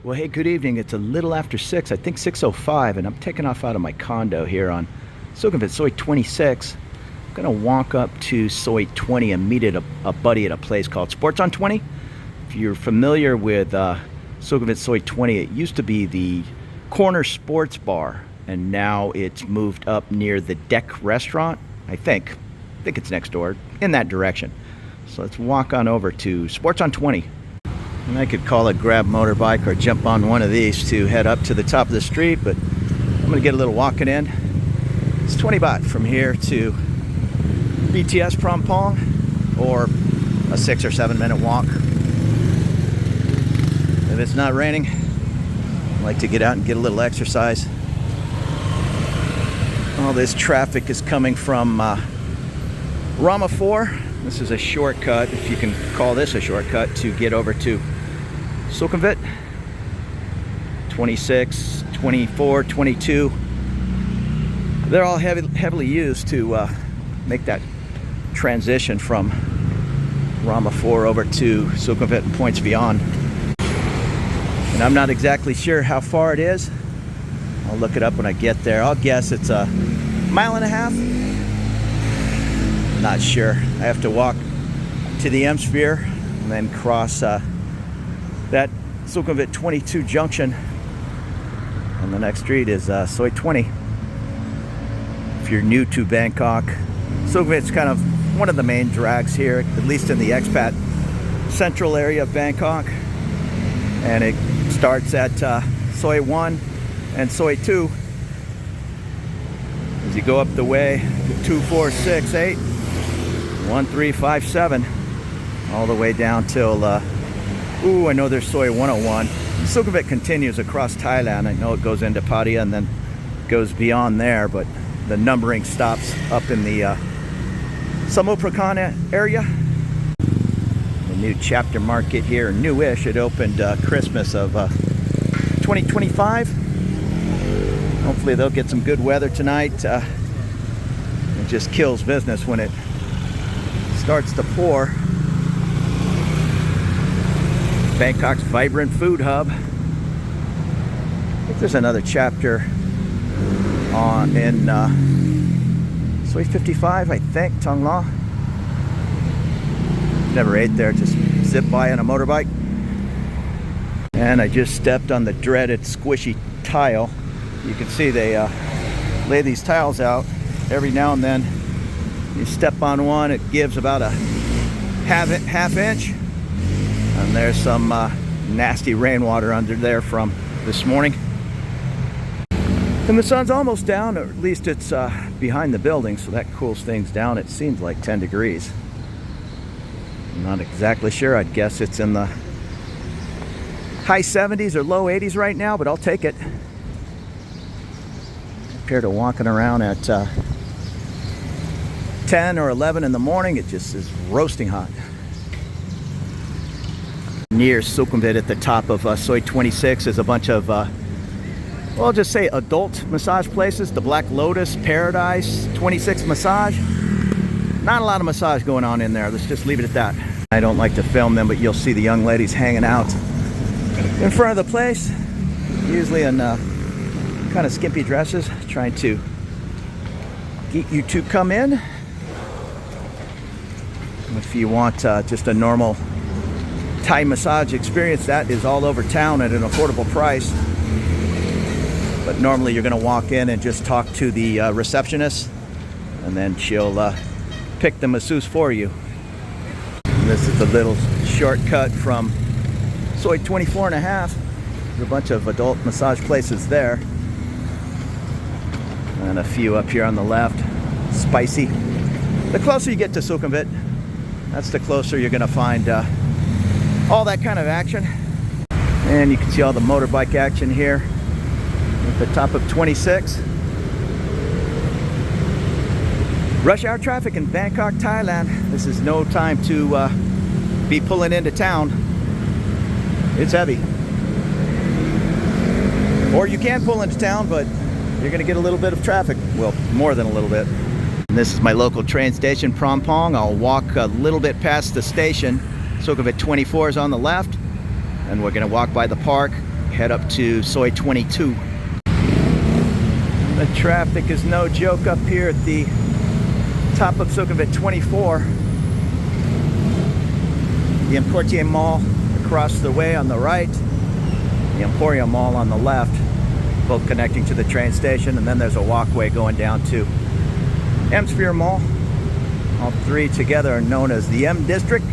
Well, hey, good evening. It's a little after 6, I think 6:05, and I'm taking off out of my condo here on Sukhumvit, Soi 26. I'm going to walk up to Soi 20 and meet a buddy at a place called Sports on 20. If you're familiar with Sukhumvit Soi 20, it used to be the corner sports bar, and now it's moved up near the Deck restaurant, I think. I think it's next door, in that direction. So let's walk on over to Sports on 20. And I could call it grab motorbike or jump on one of these to head up to the top of the street, but I'm gonna get a little walking in. It's 20 baht from here to BTS Phrom Phong, or a 6 or 7 minute walk. If it's not raining, I like to get out and get a little exercise. All this traffic is coming from Rama 4. This is a shortcut, if you can call this a shortcut, to get over to Sukhumvit. 26, 24, 22. They're all heavily used to make that transition from Rama 4 over to Sukhumvit and points beyond. And I'm not exactly sure how far it is. I'll look it up when I get there. I'll guess it's a mile and a half. Not sure. I have to walk to the M Sphere and then cross that Sukhumvit 22 junction, and the next street is Soi 20. If you're new to Bangkok, Sukhumvit's kind of one of the main drags here, at least in the expat central area of Bangkok, and it starts at Soi 1 and Soi 2. As you go up the way, 2, 4, 6, 8, 1, 3, 5, 7, all the way down till I know there's Soi 101. Sukhumvit continues across Thailand. I know it goes into Pattaya and then goes beyond there, but the numbering stops up in the Samuprakan area. The new chapter market here, newish. It opened Christmas of 2025. Hopefully they'll get some good weather tonight. It just kills business when it starts to pour. Bangkok's vibrant food hub. I think there's another chapter in Soi 55, I think, Thong Lo. Never ate there, just zip by on a motorbike. And I just stepped on the dreaded squishy tile. You can see they lay these tiles out every now and then. You step on one, it gives about a half inch. And there's some nasty rainwater under there from this morning. And the sun's almost down, or at least it's behind the building, so that cools things down. It seems like 10 degrees. I'm not exactly sure. I'd guess it's in the high 70s or low 80s right now, but I'll take it. Compared to walking around at 10 or 11 in the morning, it just is roasting hot. Near Sukhumvit at the top of Soi 26 is a bunch of, well, I'll just say adult massage places. The Black Lotus, Paradise, 26 Massage. Not a lot of massage going on in there. Let's just leave it at that. I don't like to film them, but you'll see the young ladies hanging out in front of the place, usually in kind of skimpy dresses, trying to get you to come in. If you want just a normal Thai massage experience, that is all over town at an affordable price. But normally you're going to walk in and just talk to the receptionist, and then she'll pick the masseuse for you. And this is a little shortcut from Soi 24 and a half. There's a bunch of adult massage places there, and a few up here on the left. Spicy. The closer you get to Sukhumvit, that's the closer you're going to find all that kind of action. And you can see all the motorbike action here at the top of 26. Rush hour traffic in Bangkok, Thailand. This is no time to be pulling into town. It's heavy. Or you can pull into town, but you're going to get a little bit of traffic. Well, more than a little bit. And this is my local train station, Phrom Phong. I'll walk a little bit past the station. Sukhumvit 24 is on the left, and we're going to walk by the park. head up to Soi 22. The traffic is no joke up here at the top of Sukhumvit 24. The Emportier Mall across the way on the right, the Emporium Mall on the left, both connecting to the train station, and then there's a walkway going down to M-Sphere Mall. All three together are known as the M District.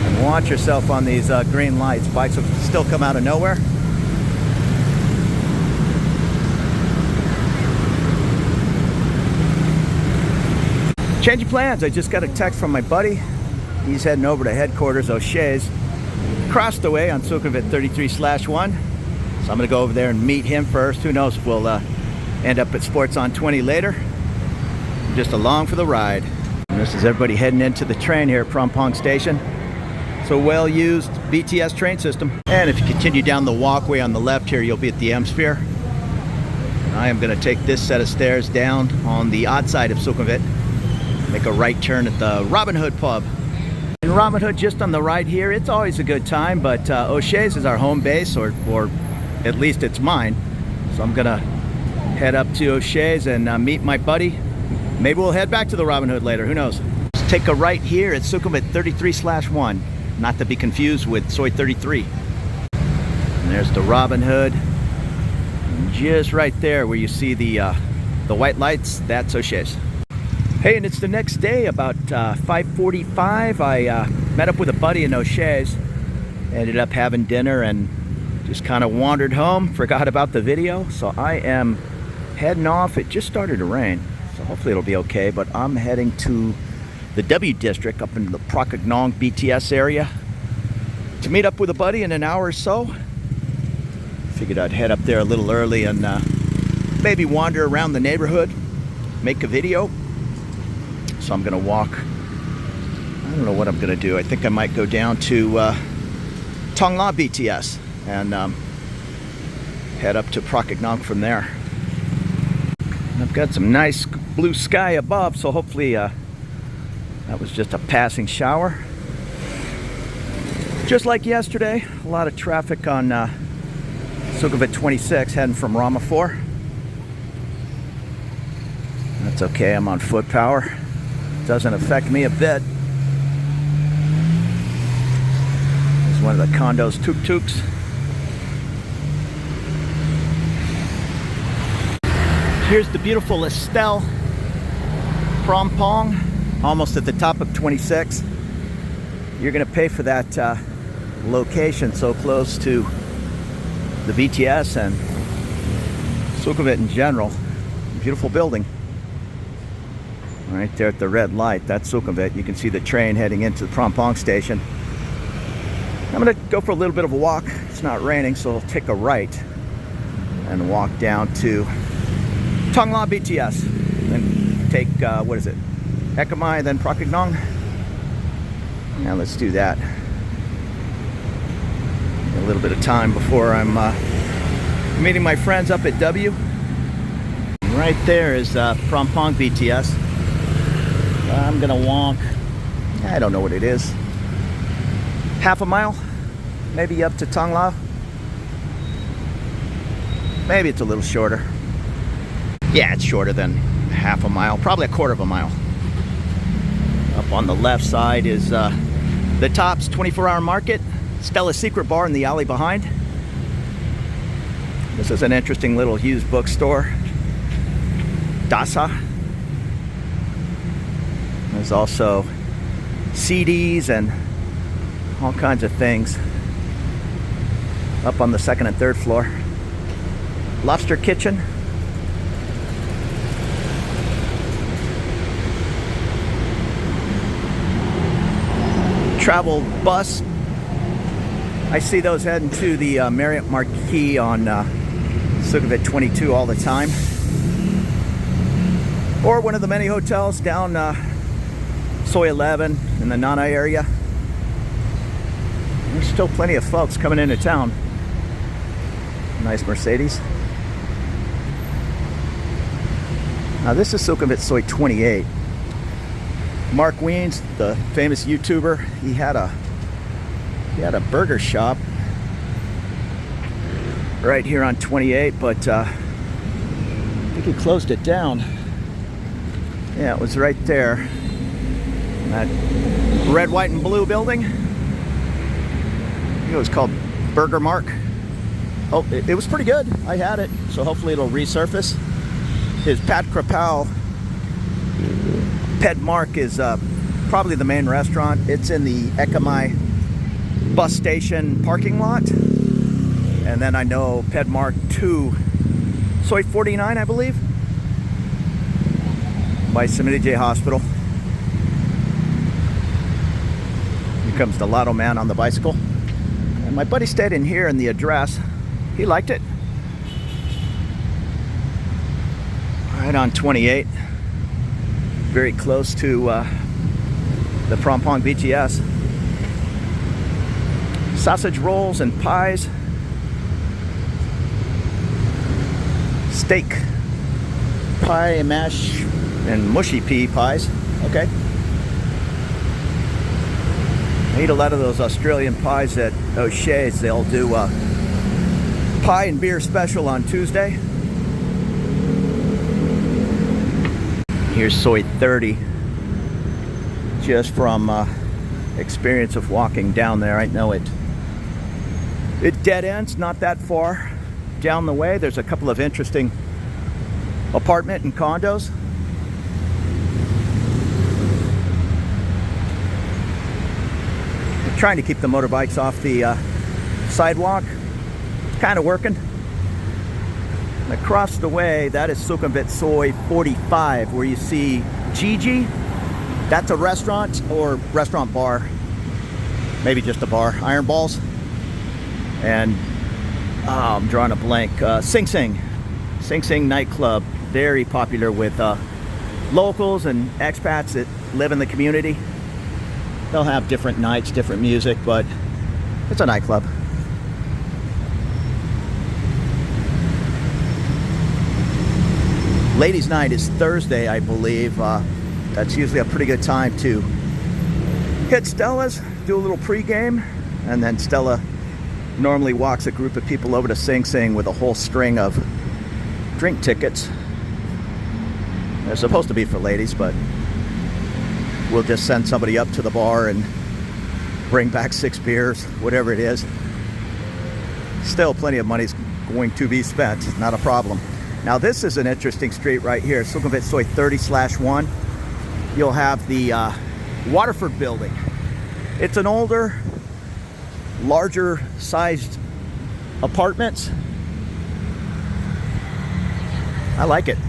And watch yourself on these green lights. Bikes will still come out of nowhere. Changing plans. I just got a text from my buddy. He's heading over to headquarters O'Shea's, across the way on Sukhumvit 33/1. So I'm going to go over there and meet him first. Who knows if we'll end up at Sports on 20 later. I'm just along for the ride. And this is everybody heading into the train here at Prompong Station. It's a well-used BTS train system. And if you continue down the walkway on the left here, you'll be at the M-Sphere. I am going to take this set of stairs down on the odd side of Sukhumvit. Make a right turn at the Robin Hood pub. In Robin Hood, just on the right here, it's always a good time, but O'Shea's is our home base, or at least it's mine. So I'm gonna head up to O'Shea's and meet my buddy. Maybe we'll head back to the Robin Hood later, who knows. Let's take a right here at Sukhumvit 33/1, not to be confused with Soi 33. And there's the Robin Hood. And just right there where you see the white lights, that's O'Shea's. Hey, and it's the next day, about 5:45. I met up with a buddy in O'Shea's, ended up having dinner and just kind of wandered home, forgot about the video. So I am heading off. It just started to rain, so hopefully it'll be okay, but I'm heading to the W District up in the Phra Kraek Nong BTS area to meet up with a buddy in an hour or so. Figured I'd head up there a little early and maybe wander around the neighborhood, make a video. So I'm gonna walk. I don't know what I'm gonna do. I think I might go down to Thong Lo BTS and head up to Phra Kraek Nong from there. And I've got some nice blue sky above, so hopefully that was just a passing shower. Just like yesterday, a lot of traffic on Sukhumvit 26 heading from Rama 4. That's okay, I'm on foot power. Doesn't affect me a bit. There's one of the condos tuk-tuks. Here's the beautiful Estelle Prompong, almost at the top of 26. You're gonna pay for that location so close to the BTS and Sukhumvit in general. Beautiful building. Right there at the red light, that's Sukhumvit. You can see the train heading into the Prompong station. I'm gonna go for a little bit of a walk. It's not raining, so I'll take a right and walk down to Thong Lo BTS. Then take, what is it? Ekamai, then Phra Kraek Nong. Now let's do that. A little bit of time before I'm meeting my friends up at W. Right there is Prompong BTS. I'm gonna walk, I don't know what it is, half a mile, maybe up to Thong Lo. Maybe it's a little shorter. Yeah, it's shorter than half a mile, probably a quarter of a mile. Up on the left side is the Tops 24-hour market, Stella's Secret Bar in the alley behind. This is an interesting little used bookstore, Dasa. There's also CDs and all kinds of things up on the second and third floor. Lobster Kitchen. Travel bus. I see those heading to the Marriott Marquis on Sukhumvit 22 all the time. Or one of the many hotels down Soi 11 in the Nana area. There's still plenty of folks coming into town. Nice Mercedes. Now this is Sukhumvit Soi 28. Mark Wiens, the famous YouTuber, he had a he had a burger shop right here on 28, but I think he closed it down. Yeah, it was right there. That red, white, and blue building. I think it was called Burger Mark. Oh, it was pretty good. I had it, so hopefully it'll resurface. His Pat Krapau Pet Mark is probably the main restaurant. It's in the Ekamai bus station parking lot. And then I know Pet Mark 2, Soy 49, I believe, by Samidije Hospital. Here comes the Lotto Man on the bicycle. And my buddy stayed in here in the address. He liked it. Right on 28. Very close to the Prompong BTS. Sausage rolls and pies. Steak pie and mash and mushy pea pies. Okay. I eat a lot of those Australian pies at O'Shea's. They'll do a pie and beer special on Tuesday. Here's Soy 30. Just from experience of walking down there, I know it dead ends not that far down the way. There's a couple of interesting apartment and condos. I'm trying to keep the motorbikes off the sidewalk. It's kind of working. And across the way, that is Sukhumvit Soy 45, where you see Gigi. That's a restaurant or restaurant bar. Maybe just a bar. Iron Balls. And I'm drawing a blank. Sing Sing. Sing Sing nightclub. Very popular with locals and expats that live in the community. They'll have different nights, different music, but it's a nightclub. Ladies' night is Thursday, I believe. That's usually a pretty good time to hit Stella's, do a little pregame, and then Stella normally walks a group of people over to Sing Sing with a whole string of drink tickets. They're supposed to be for ladies, but we'll just send somebody up to the bar and bring back 6 beers, whatever it is. Still plenty of money's going to be spent, not a problem. Now this is an interesting street right here, Sukhumvit Soy 30/1. You'll have the Waterford building. It's an older, larger sized apartments. I like it.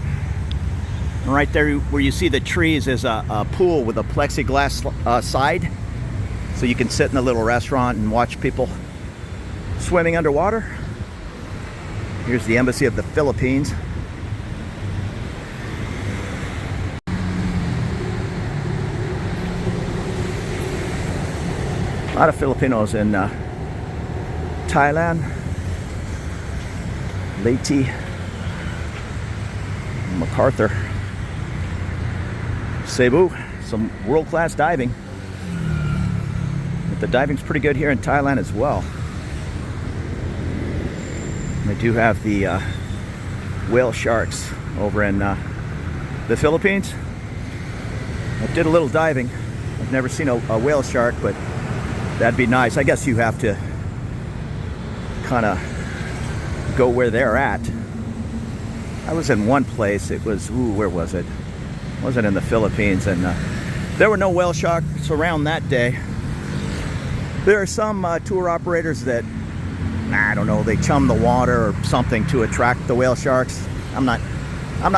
And right there where you see the trees is a pool with a plexiglass side. So you can sit in a little restaurant and watch people swimming underwater. Here's the Embassy of the Philippines. A lot of Filipinos in Thailand, Leyte, MacArthur, Cebu. Some world-class diving. But the diving's pretty good here in Thailand as well. They do have the whale sharks over in the Philippines. I did a little diving. I've never seen a whale shark, but that'd be nice. I guess you have to kind of go where they're at. I was in one place. It was, where was it? It wasn't in the Philippines, and there were no whale sharks around that day. There are some tour operators that, I don't know, they chum the water or something to attract the whale sharks. I'm not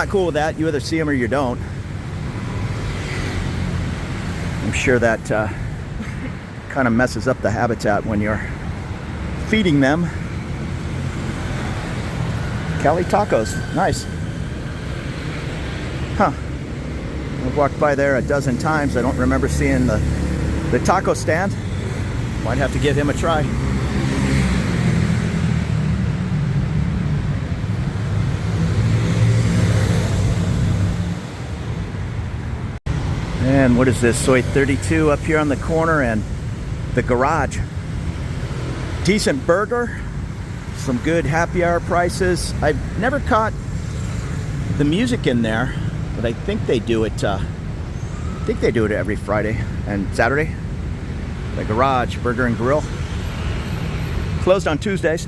cool with that. You either see them or you don't. I'm sure that kind of messes up the habitat when you're feeding them. Cali tacos, nice. Huh. I've walked by there a dozen times. I don't remember seeing the taco stand. Might have to give him a try. And what is this? Soy 32 up here on the corner, and the garage. decent burger, some good happy hour prices. I've never caught the music in there, but I think they do it. Every Friday and Saturday. The Garage Burger and Grill, closed on Tuesdays.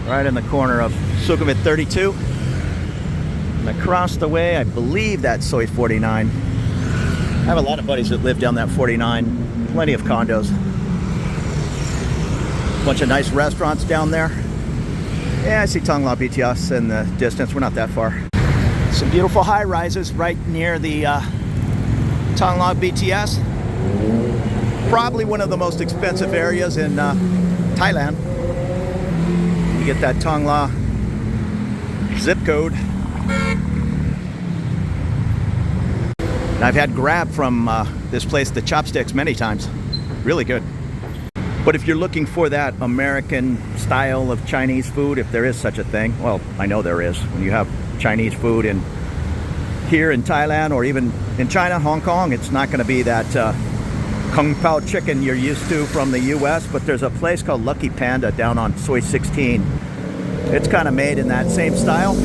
Right in the corner of Sukhumvit 32. And across the way, I believe that's Soi 49. I have a lot of buddies that live down that 49. Plenty of condos. Bunch of nice restaurants down there. Yeah, I see Thong Lo BTS in the distance. We're not that far. Some beautiful high rises right near the Thong Lo BTS. Probably one of the most expensive areas in Thailand. You get that Thong Lo zip code. And I've had Grab from this place, the Chopsticks, many times. Really good. But if you're looking for that American style of Chinese food, if there is such a thing, well, I know there is. When you have Chinese food here in Thailand or even in China, Hong Kong, it's not going to be that Kung Pao chicken you're used to from the US, but there's a place called Lucky Panda down on Soi 16. It's kind of made in that same style.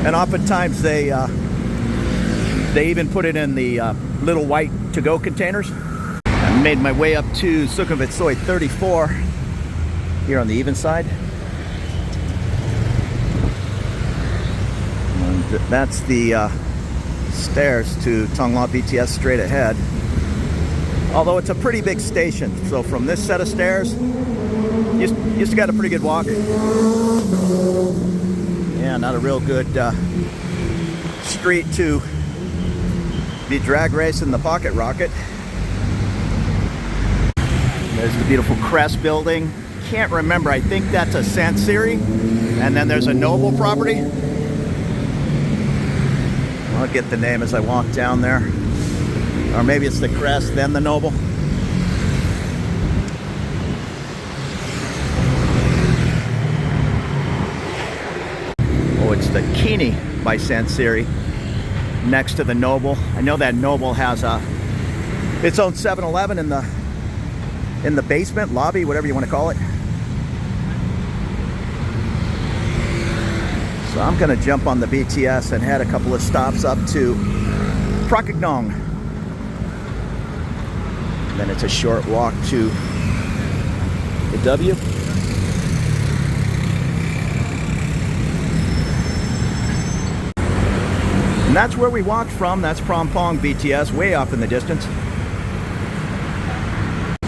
And oftentimes they even put it in the little white to-go containers. I made my way up to Sukhumvit Soi 34 here on the even side. And that's the stairs to Thong Lo BTS straight ahead. Although it's a pretty big station, so from this set of stairs, you just got a pretty good walk. Yeah, not a real good street to be drag racing the pocket rocket. There's the beautiful Crest building. Can't remember, I think that's a Sansiri. And then there's a Noble property. I'll get the name as I walk down there. Or maybe it's the Crest, then the Noble. Oh, it's the Kini by Sansiri, next to the Noble. I know that Noble has its own 7-Eleven in the basement, lobby, whatever you want to call it. So I'm going to jump on the BTS and head a couple of stops up to Prakanong. Then it's a short walk to the W. And that's where we walked from. That's Prampong BTS, way off in the distance.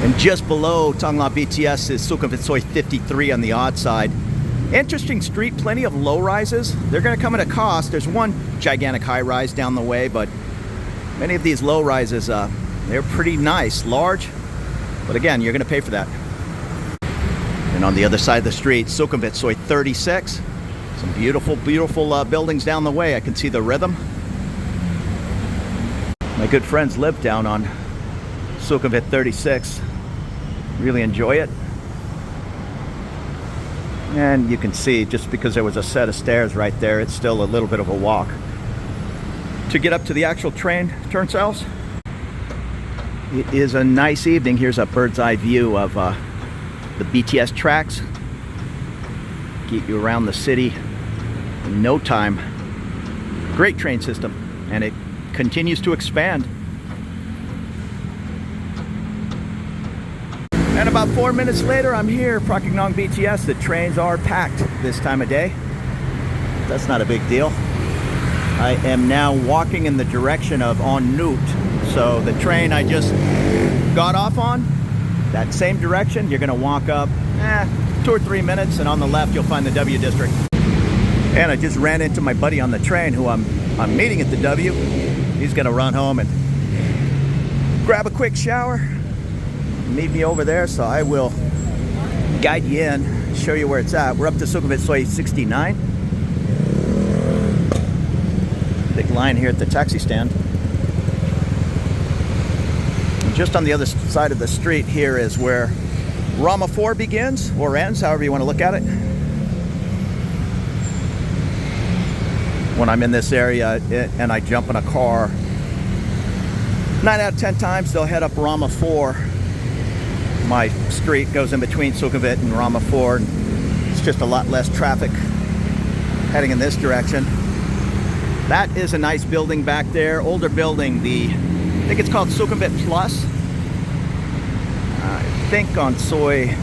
And just below Thong Lo BTS is Sukhumvit Soi 53 on the odd side. Interesting street, plenty of low rises. They're going to come at a cost. There's one gigantic high rise down the way, but many of these low rises, they're pretty nice, large. But again, you're going to pay for that. And on the other side of the street, Sukhumvit Soi 36. Some beautiful, beautiful buildings down the way. I can see the rhythm. My good friends live down on Sukhumvit 36. Really enjoy it. And you can see, just because there was a set of stairs right there, it's still a little bit of a walk to get up to the actual train turnstiles. It is a nice evening. Here's a bird's eye view of the BTS tracks. Get you around the city in no time. Great train system, and it continues to expand. And about 4 minutes later, I'm here, Prakanong BTS. The trains are packed this time of day. That's not a big deal. I am now walking in the direction of En Route. So the train I just got off on, that same direction, you're gonna walk up 2 or 3 minutes, and on the left you'll find the W district. And I just ran into my buddy on the train who I'm meeting at the W. He's gonna run home and grab a quick shower, meet me over there, so I will guide you in, show you where it's at. We're up to Sukhumvit Soi 69. Big line here at the taxi stand. And just on the other side of the street here is where Rama 4 begins, or ends, however you want to look at it. When I'm in this area and I jump in a car, 9 out of 10 times they'll head up Rama 4 My street goes in between Sukhumvit and Ramapur, and it's just a lot less traffic heading in this direction. That is a nice building back there, older building. I think it's called Sukhumvit Plus. I think on Soi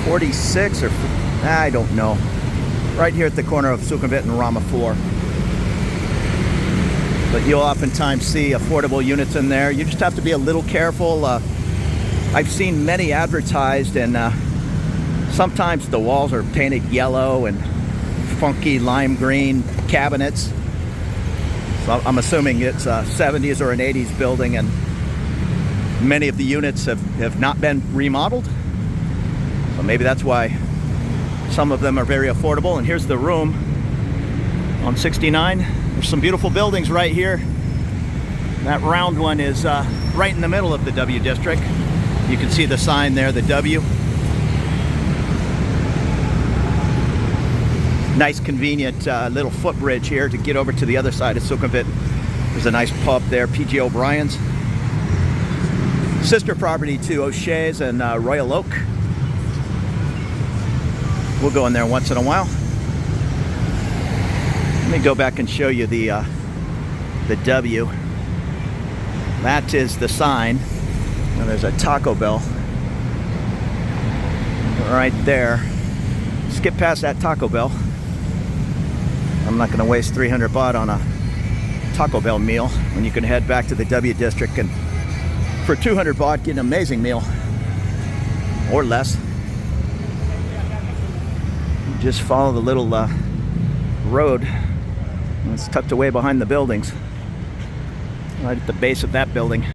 46 or I don't know. Right here at the corner of Sukhumvit and Ramapur. But you'll oftentimes see affordable units in there. You just have to be a little careful. I've seen many advertised, and sometimes the walls are painted yellow and funky lime green cabinets. So I'm assuming it's a 70s or an 80s building, and many of the units have not been remodeled. So maybe that's why some of them are very affordable. And here's the room on 69. There's some beautiful buildings right here. That round one is right in the middle of the W district. You can see the sign there, the W. Nice convenient little footbridge here to get over to the other side of Sukhumvit. There's a nice pub there, P.G. O'Brien's. Sister property to O'Shea's and Royal Oak. We'll go in there once in a while. Let me go back and show you the W. That is the sign. And there's a Taco Bell right there. Skip past that Taco Bell. I'm not going to waste 300 baht on a Taco Bell meal when you can head back to the W district and for 200 baht get an amazing meal or less. Just follow the little road. It's tucked away behind the buildings, right at the base of that building.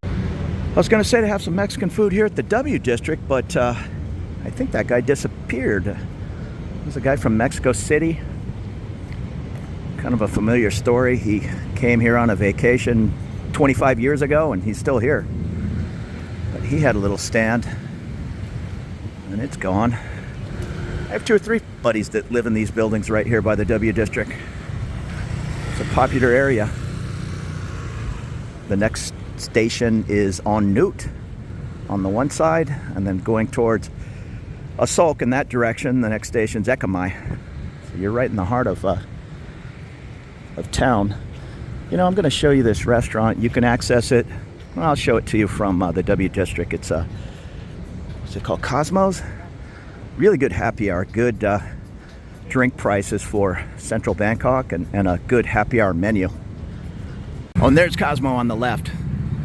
I was going to say to have some Mexican food here at the W district, but I think that guy disappeared. There's a guy from Mexico City. Kind of a familiar story. He came here on a vacation 25 years ago, and he's still here. But he had a little stand, and it's gone. I have 2 or 3 buddies that live in these buildings right here by the W district. It's a popular area. The next station is on Newt on the one side, and then going towards Asulk in that direction. The next station's Ekamai. So you're right in the heart of town. You know, I'm going to show you this restaurant. You can access it. Well, I'll show it to you from the W district. It's what's it called? Cosmos. Really good happy hour. Good drink prices for central Bangkok, and a good happy hour menu. Oh, and there's Cosmo on the left.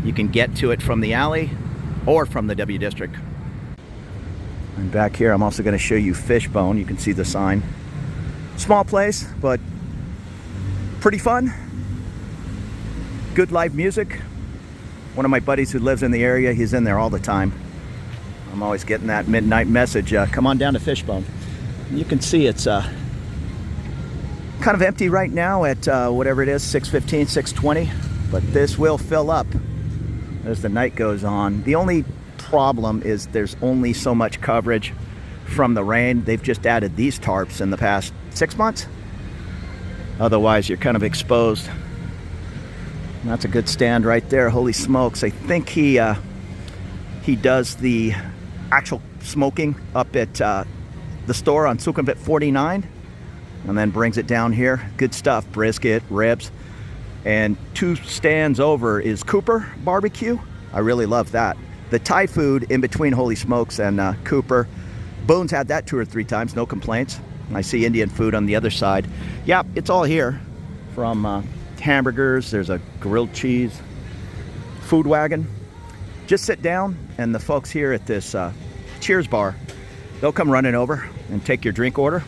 You can get to it from the alley or from the W district. And back here, I'm also going to show you Fishbone. You can see the sign. Small place, but pretty fun. Good live music. One of my buddies who lives in the area, he's in there all the time. I'm always getting that midnight message, come on down to Fishbone. You can see it's kind of empty right now at whatever it is, 6:15, 6:20, but this will fill up as the night goes on. The only problem is there's only so much coverage from the rain. They've just added these tarps in the past 6 months. Otherwise, you're kind of exposed. And that's a good stand right there. Holy smokes. I think he does the actual smoking up at the store on Sukhumvit 49 and then brings it down here. Good stuff. Brisket, ribs. And 2 stands over is Cooper Barbecue. I really love that. The Thai food in between Holy Smokes and Cooper. Boone's had that 2 or 3 times, no complaints. I see Indian food on the other side. Yeah, it's all here. From hamburgers, there's a grilled cheese food wagon. Just sit down, and the folks here at this Cheers bar, they'll come running over and take your drink order.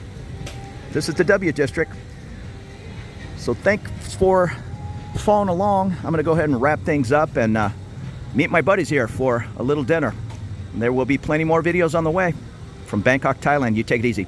This is the W district. So thanks for following along. I'm going to go ahead and wrap things up and meet my buddies here for a little dinner. And there will be plenty more videos on the way from Bangkok, Thailand. You take it easy.